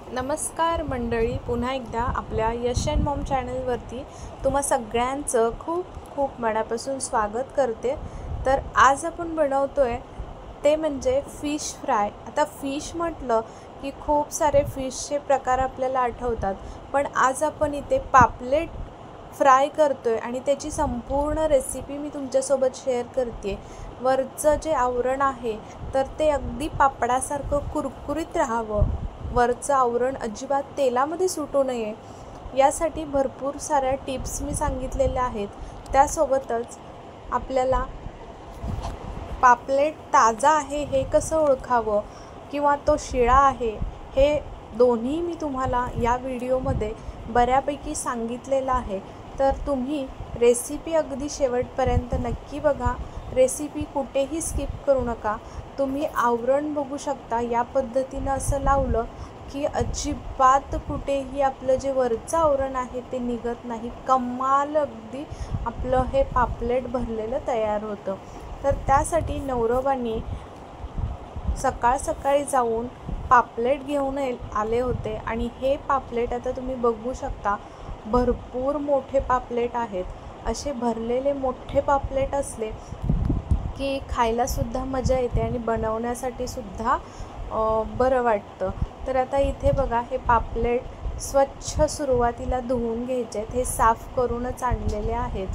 नमस्कार मंडळी, पुन्हा एकदा आपल्या यश अँड मॉम चॅनलवरती तुम्हा सगळ्यांचं खूप खूप मनापासून स्वागत करते। तर आज आपण बनवतोय ते म्हणजे फिश फ्राय। आता फिश म्हटलं की खूप सारे फिशचे प्रकार आपल्याला आठवतात, पण आज आपण इथे पापलेट फ्राय करतोय आणि त्याची संपूर्ण रेसिपी मी तुमच्यासोबत शेअर करते। वरचं जे आवरण आहे तर ते अगदी पापडासारखं कुरकुरीत राहावं, वरचं आवरण अजिबात तेलामध्ये सुटू नये यासाठी भरपूर साऱ्या टिप्स मी सांगितलेल्या आहेत। त्यासोबतच आपल्याला पापलेट ताजा आहे हे कसं ओळखावं किंवा तो शिळा आहे हे दोन्ही मी तुम्हाला या व्हिडिओमध्ये बऱ्यापैकी सांगितलेलं आहे। तर तुम्ही रेसिपी अगदी शेवटपर्यंत नक्की बघा, रेसिपी कुठेही स्किप करू नका। तुम्ही आवरण बघू शकता, या पद्धतीनं असं लावलं की अजिबात कुठेही आपलं जे वरचं आवरण आहे ते निघत नाही। कमाल अगदी आपलं हे पापलेट भरलेलं तयार होतं। तर त्यासाठी नवरोबांनी सकाळ सकाळी जाऊन पापलेट घेऊन आले होते आणि हे पापलेट आता तुम्ही बघू शकता, भरपूर मोठे पापलेट आहेत। असे भरलेले मोठे पापलेट असले की खायलासुद्धा मजा येते आणि बनवण्यासाठी सुद्धा बरं वाटतं। तर आता इथे बघा, हे पापलेट स्वच्छ सुरुवातीला धुवून घ्यायचे आहेत। हे साफ करूनच आणलेले आहेत।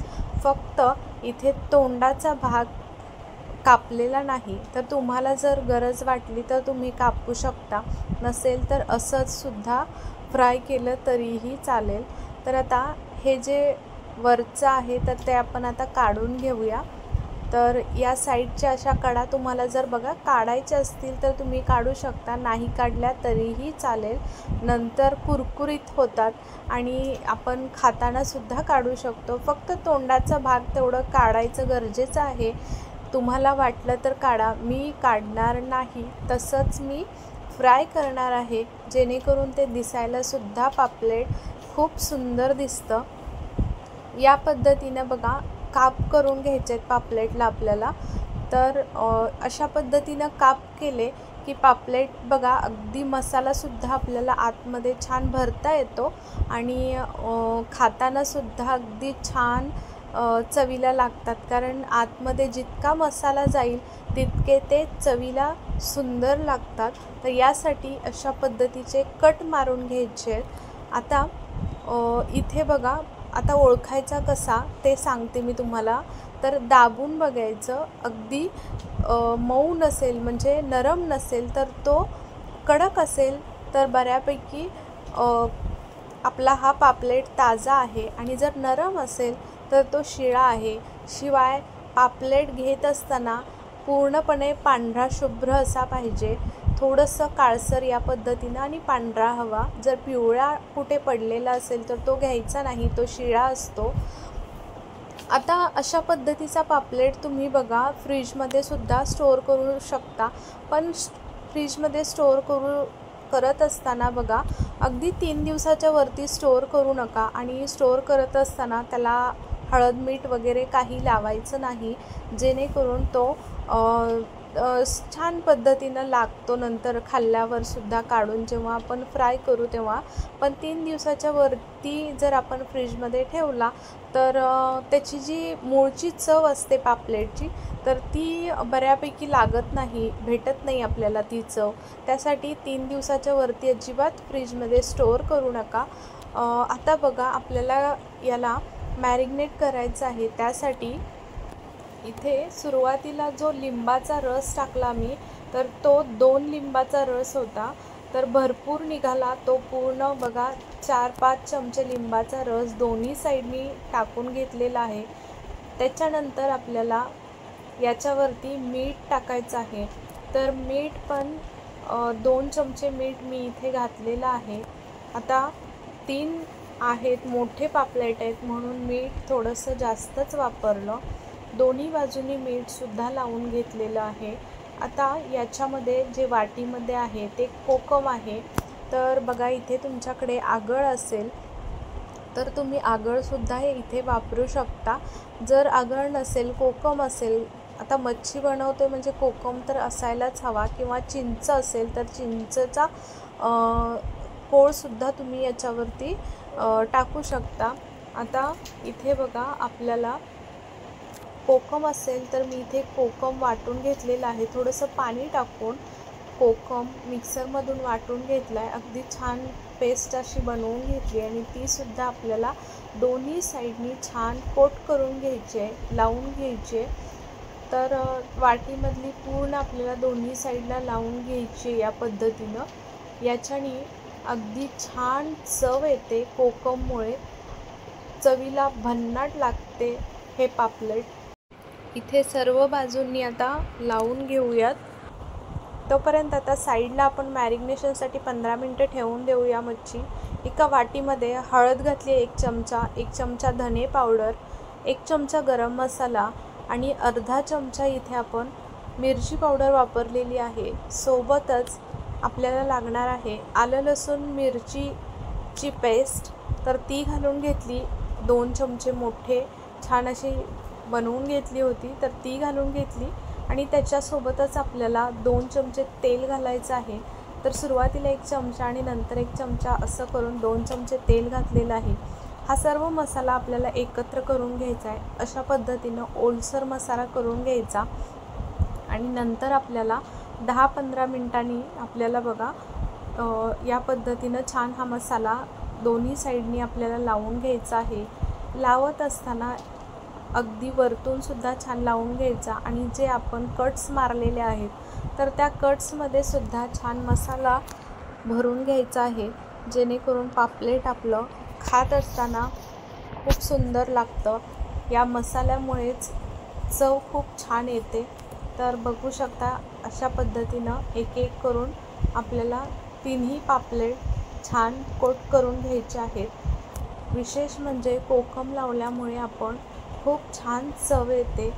फक्त इथे तोंडाचा भाग कापलेला नाही, तर तुम्हाला जर गरज वाटली तर तुम्ही कापू शकता, नसेल तर असंच सुद्धा फ्राय केलं तरीही चालेल। तर आता हे जे वरचं आहे तर ते आपण आता काढून घेऊया। तर या साईडच्या अशा कडा तुम्हाला जर बघा काढायच्या असतील तर तुम्ही काढू शकता, नाही काढल्या तरीही चालेल, नंतर कुरकुरीत होतात आणि आपण खाताना सुद्धा काढू शकतो। फक्त तोंडाचा भाग तेवढं काढायचं गरजेचं आहे। तुम्हाला वाटलं तर काढा, मी काढणार नाही, तसंच मी फ्राय करणार आहे, जेणेकरून ते दिसायलासुद्धा पापलेट खूप सुंदर दिसतं। या पद्धतीनं बघा काप करून घ्यायचे आहेत पापलेटला आपल्याला। तर अशा पद्धतीनं काप केले की पापलेट बघा अगदी मसालासुद्धा आपल्याला आतमध्ये छान भरता येतो आणि खातानासुद्धा अगदी छान चवीला लागतात, कारण आतमध्ये जितका मसाला जाईल तितके ते चवीला सुंदर लागतात। तर यासाठी अशा पद्धतीचे कट मारून घ्यायचे आहेत। आता इथे बघा, आता ओळखायचा कसा ते सांगते मी तुम्हाला। तर दाबून बघायचं, अगदी मऊ नसेल म्हणजे नरम नसेल तर तो कडक असेल तर बऱ्यापैकी आपला हा पापलेट ताजा आहे, आणि जर नरम असेल तर तो शिळा आहे। शिवाय पापलेट घेत असताना पूर्णपणे पांढरा शुभ्र असा पाहिजे, थोडंसं काळसर या पद्धतीनं आणि पांढरा हवा। जर पिवळा कुठे पडलेला असेल तर तो घ्यायचा नाही, तो शिळा असतो। आता अशा पद्धतीचा पापलेट तुम्ही बघा फ्रीजमध्ये सुद्धा स्टोअर करू शकता, पण फ्रीजमध्ये स्टोअर करत असताना बघा अगदी 3 दिवसाच्या वरती स्टोअर करू नका, आणि स्टोअर करत असताना त्याला हळद मीठ वगैरे काही लावायचं नाही, जेणेकरून तो छान पद्धतीनं लागतो नंतर खाल्ल्यावर सुद्धा, काढून जेव्हा आपण फ्राय करू तेव्हा। पण 3 दिवसाच्या वरती जर आपण फ्रीजमध्ये ठेवला तर त्याची जी मूळची चव असते पापलेटची तर ती बऱ्यापैकी लागत नाही, भेटत नाही आपल्याला ती चव। त्यासाठी 3 दिवसाच्या वरती अजिबात फ्रीजमध्ये स्टोअर करू नका। आता बघा आपल्याला याला मॅरिनेट करायचं आहे। त्यासाठी इथे सुरुवातीला जो लिंबाचा रस टाकला मी, तर तो 2 लिंबाचा रस होता, तर भरपूर निघाला तो। पूर्ण बघा 4-5 चमचे लिंबाचा रस दोन्ही साईडनी टाकून घेतलेला आहे। त्याच्यानंतर आपल्याला याच्यावरती मीठ टाकायचं आहे। तर मीठ पण 2 चमचे मीठ मी इथे घातलेलं आहे। आता 3 आहेत, मोठे पापलेट आहेत म्हणून मीठ थोडंसं जास्तच वापरलं। दोन्ही बाजूनी मीठसुद्धा लावून घेतलेलं आहे। आता याच्यामध्ये जे वाटीमध्ये आहे ते कोकम आहे। तर बघा इथे तुमच्याकडे आगळ असेल तर तुम्ही आगळसुद्धा हे इथे वापरू शकता। जर आगळ नसेल, कोकम असेल, आता मच्छी बनवते म्हणजे कोकम तर असायलाच हवा, किंवा चिंच असेल तर चिंचचा कोळसुद्धा तुम्ही याच्यावरती टाकू शकता। आता इथे बघा आपल्याला कोकम असेल तर मी इथे कोकम वाटून घेतलेलं आहे, थोडंसं पाणी टाकून कोकम मिक्सरमधून वाटून घेतला आहे, अगदी छान पेस्ट अशी बनवून घेतली आणि तीसुद्धा आपल्याला दोन्ही साईडनी छान कोट करून घ्यायची आहे, लावून घ्यायची आहे। तर वाटीमधली पूर्ण आपल्याला दोन्ही साईडला लावून घ्यायची या पद्धतीनं। याच्याने अगदी छान चव येते, कोकममुळे चवीला भन्नाट लागते हे पापलेट। इथे सर्व बाजूंनी आता लावून घेऊयात। तोपर्यंत आता साईडला आपण मॅरिनेशनसाठी 15 मिनटं ठेवून देऊया मच्छी। एका वाटीमध्ये हळद घातली 1 चमचा, 1 चमचा धने पावडर, 1 चमचा गरम मसाला आणि अर्धा चमचा इथे आपण मिरची पावडर वापरलेली आहे। सोबतच आपल्याला लागणार आहे आलं लसूण मिरचीची पेस्ट, तर ती घालून घेतली 2 चमचे मोठे, छान अशी बनवून घेतली होती, तर ती घालून घेतली आणि त्याच्यासोबतच आपल्याला 2 चमचे तेल घालायचं आहे। तर सुरुवातीला 1 चमचा आणि नंतर 1 चमचा असं करून 2 चमचे तेल घातलेलं आहे। हा सर्व मसाला आपल्याला एकत्र करून घ्यायचा आहे, अशा पद्धतीनं ओलसर मसाला करून घ्यायचा आणि नंतर आपल्याला 10-15 मिनिटांनी आपल्याला बघा या पद्धतीनं छान हा मसाला दोन्ही साईडनी आपल्याला लावून घ्यायचा आहे। लावत असताना अगदी वरतूनसुद्धा छान लावून घ्यायचा आणि जे आपण कट्स मारलेले आहेत तर त्या कट्समध्ये सुद्धा छान मसाला भरून घ्यायचा आहे, जेणेकरून पापलेट आपलं खात असताना खूप सुंदर लागतं। या मसाल्यामुळेच चव खूप छान येते। तर बघू शकता अशा पद्धतीनं एक एक करून आपल्याला तिन्ही पापलेट छान कोट करून घ्यायचे आहेत। विशेष म्हणजे कोकम लावल्यामुळे आपण खूप छान चव येते।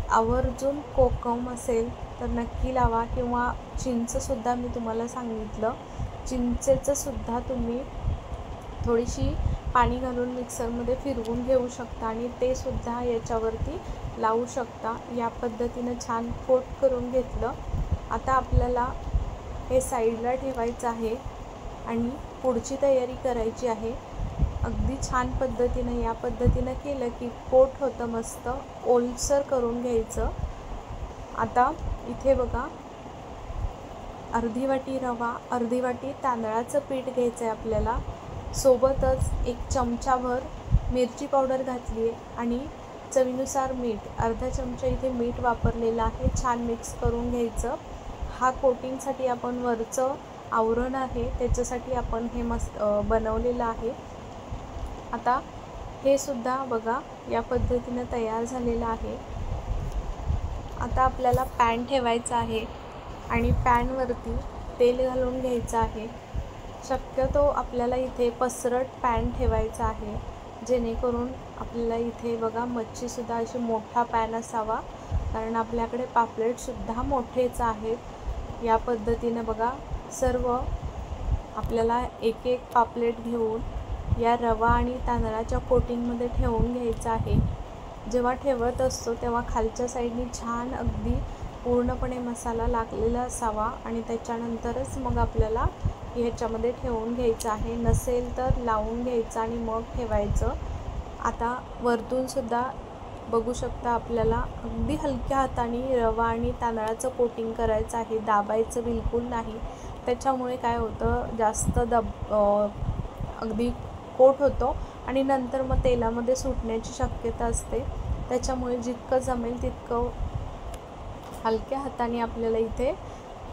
आवर्जून कोकम असेल तर नक्की लावा, किंवा चिंचसुद्धा मी तुम्हाला सांगितलं, चिंचेचंसुद्धा तुम्ही थोडीशी पाणी घालून मिक्सरमध्ये फिरवून घेऊ शकता आणि ते सुद्धा याच्यावरती लावू शकता। या पद्धतीनं छान कोट करून घेतलं। आता आपल्याला हे साईडला ठेवायचं आहे आणि पुढची तयारी करायची आहे। अगदी छान पद्धतीनं या पद्धतीनं केलं की कोट होतं मस्त, ओलसर करून घ्यायचं। आता इथे बघा अर्धी वाटी रवा, अर्धी वाटी तांदळाचं पीठ घ्यायचं आहे आपल्याला, सोबतच 1 चमचाभर मिरची पावडर घातली आहे आणि चवीनुसार मीठ, अर्धा चमचा इथे मीठ वापरलेलं आहे। छान मिक्स करून घ्यायचं। हा कोटिंगसाठी आपण वरचं आवरण आहे त्याच्यासाठी आपण हे बनवलेलं आहे। आता हे सुद्धा बघा या पद्धतीनं तयार झालेलं आहे। आता आपल्याला पॅन ठेवायचा आहे आणि पॅनवरती तेल घालून घ्यायचं आहे। शक्यतो आपल्याला इथे पसरट पॅन ठेवायचा आहे, जेणेकरून आपल्याला इथे बघा मच्छीसुद्धा अशी मोठा पॅन असावा, कारण आपल्याकडे पापलेटसुद्धा मोठेच आहेत। या पद्धतीनं बघा सर्व आपल्याला एक एक पापलेट घेऊन या रवा आणि तांदळाच्या कोटिंगमध्ये ठेवून घ्यायचं आहे। जेव्हा ठेवत असतो तेव्हा खालच्या साईडनी छान अगदी पूर्णपणे मसाला लागलेला असावा आणि त्याच्यानंतरच मग आपल्याला ह्याच्यामध्ये ठेवून घ्यायचं आहे। नसेल तर लावून घ्यायचं आणि मग ठेवायचं। आता वरतूनसुद्धा बघू शकता आपल्याला अगदी हलक्या हाताने रवा आणि तांदळाचं कोटिंग करायचं आहे, दाबायचं बिलकुल नाही। त्याच्यामुळे काय होतं, जास्त अगदी कोट होतो आणि नंतर मग तेलामध्ये सुटण्याची शक्यता असते। त्याच्यामुळे जितकं जमेल तितकं हलक्या हाताने आपल्याला इथे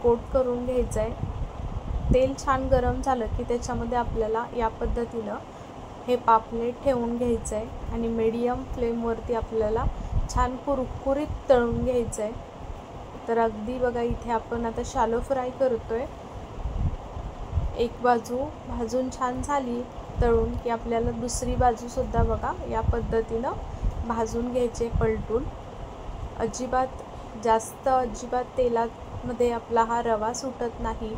कोट करून घ्यायचं आहे। तेल छान गरम झालं की त्याच्यामध्ये आपल्याला या पद्धतीनं हे पापलेट ठेवून घ्यायचं आहे आणि मीडियम फ्लेमवरती आपल्याला छान कुरकुरीत तळून घ्यायचं आहे। तर अगदी बघा इथे आपण आता शॅलो फ्राय करतोय। एक बाजू भाजून छान झाली तळून की आपल्याला दुसरी बाजूसुद्धा बघा या पद्धतीनं भाजून घ्यायचे पलटून। अजिबात तेलामध्ये आपला हा रवा सुटत नाही,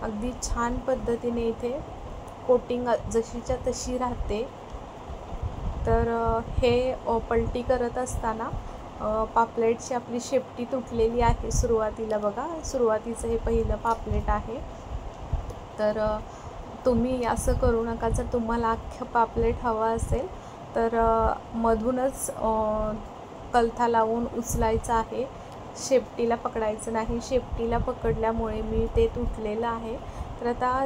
अगदी छान पद्धतीने इथे कोटिंग जशीच्या तशी राहते। तर हे पलटी करत असताना पापलेटची आपली शेपटी तुटलेली आहे सुरुवातीला बघा, सुरुवातीचं हे पहिलं पापलेट आहे। तर तुम्ही असं करू नका. जर तुम्हाला अख्खं पापलेट हवं असेल तर मधूनच कलथा लावून उचलायचं आहे, शेपटीला पकडायचं नाही. शेपटीला पकडल्यामुळे मी ते तुटलेलं आहे. तर आता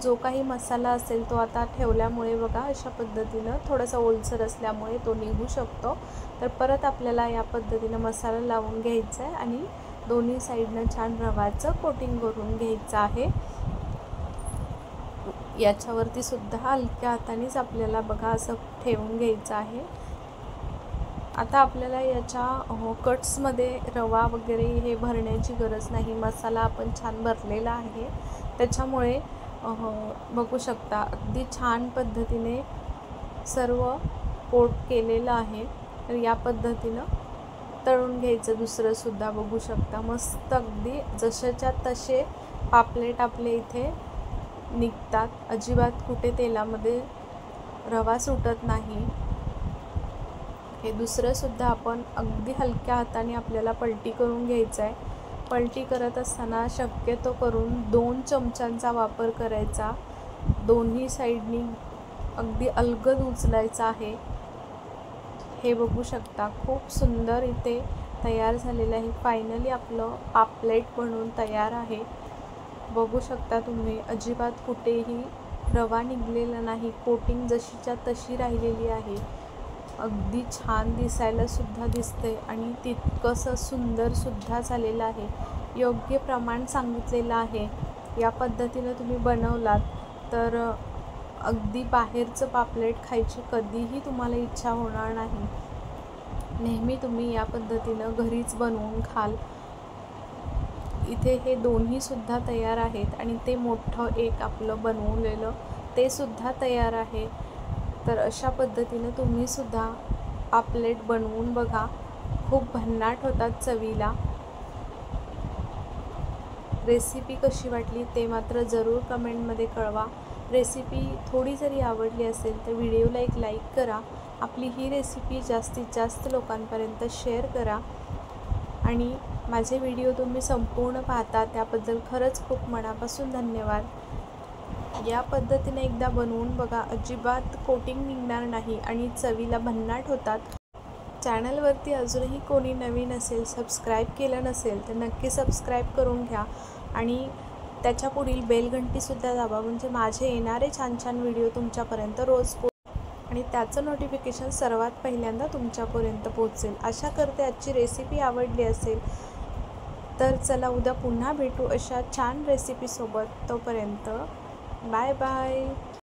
जो काही मसाला असेल तो आता ठेवल्यामुळे बघा अशा पद्धतीनं थोडासा ओलसर असल्यामुळे तो निघू शकतो. तर परत आपल्याला या पद्धतीनं मसाला लावून घ्यायचा आहे आणि दोन्ही साईडनं छान रव्याचं कोटिंग करून घ्यायचं आहे. याच्यावरती सुद्धा हलक्या हातानेच आपल्याला बघा असं ठेवून घ्यायचं आहे. आता आपल्याला याच्या कट्समध्ये रवा वगैरे हे भरण्याची गरज नाही. मसाला आपण छान भरलेला आहे, त्याच्यामुळे बघू शकता अगदी छान पद्धतीने सर्व कोट केलेलं आहे. तर या पद्धतीनं तळून घ्यायचं. दुसरंसुद्धा बघू शकता मस्त अगदी जशाच्या तसे पापलेट आपले इथे निघतात. अजिबात कुठे तेलामध्ये रवा सुटत नाही. हे दुसरंसुद्धा आपण अगदी हलक्या हाताने आपल्याला पलटी करून घ्यायचं आहे. पलटी करत असताना शक्यतो करून 2 चमच्यांचा वापर करायचा. दोन्ही साईडनी अगदी अलगद उचलायचं आहे. हे बघू शकता खूप सुंदर इथे तयार झालेलं आहे. फायनली आपलं पापलेट बनवून तयार आहे. बघू शकता तुम्ही अजिबात कुठेही रवा निघलेला नाही. कोटिंग जशीच्या तशी राहिलेली आहे. अगदी छान दिसायला सुद्धा दिसते आणि तितकंसं सुंदरसुद्धा झालेलं आहे. योग्य प्रमाण सांगितलेलं आहे. या पद्धतीनं तुम्ही बनवलात तर अगदी बाहेरचं पापलेट खायची कधीही तुम्हाला इच्छा होणार नाही. नेहमी तुम्ही या पद्धतीनं घरीच बनवून खाल. इथे हे दोन्हीसुद्धा तयार आहेत आणि ते मोठं एक आपलं बनवलेलं ते सुद्धा तयार आहे. तर अशा पद्धतीनं तुम्हीसुद्धा पापलेट बनवून बघा. खूप भन्नाट होतात चवीला. रेसिपी कशी वाटली ते मात्र जरूर कमेंटमध्ये कळवा. रेसिपी थोडी जरी आवडली असेल तर व्हिडिओला एक लाईक करा. आपली ही रेसिपी जास्तीत जास्त लोकांपर्यंत शेअर करा आणि माझे व्हिडिओ तुम्ही संपूर्ण पाहता त्याबद्दल खरंच खूप मनापासून धन्यवाद. या पद्धतीने एकदा बनवून बघा. अजिबात कोटिंग निघणार नाही आणि चवीला भन्नाट होतात. चॅनलवरती अजूनही कोणी नवीन असेल, सबस्क्राईब केलं नसेल तर नक्की सबस्क्राईब करून घ्या आणि त्याच्या पुढील बेल घंटीसुद्धा दाबा, म्हणजे माझे येणारे छान छान व्हिडिओ तुमच्यापर्यंत रोज आणि त्याचं नोटिफिकेशन सर्वात पहिल्यांदा तुमच्यापर्यंत पोहोचेल. आशा करते आजची रेसिपी आवडली असेल. तर चला उद्या पुन्हा भेटू अशा छान रेसिपीसोबत. तोपर्यंत बाय बाय.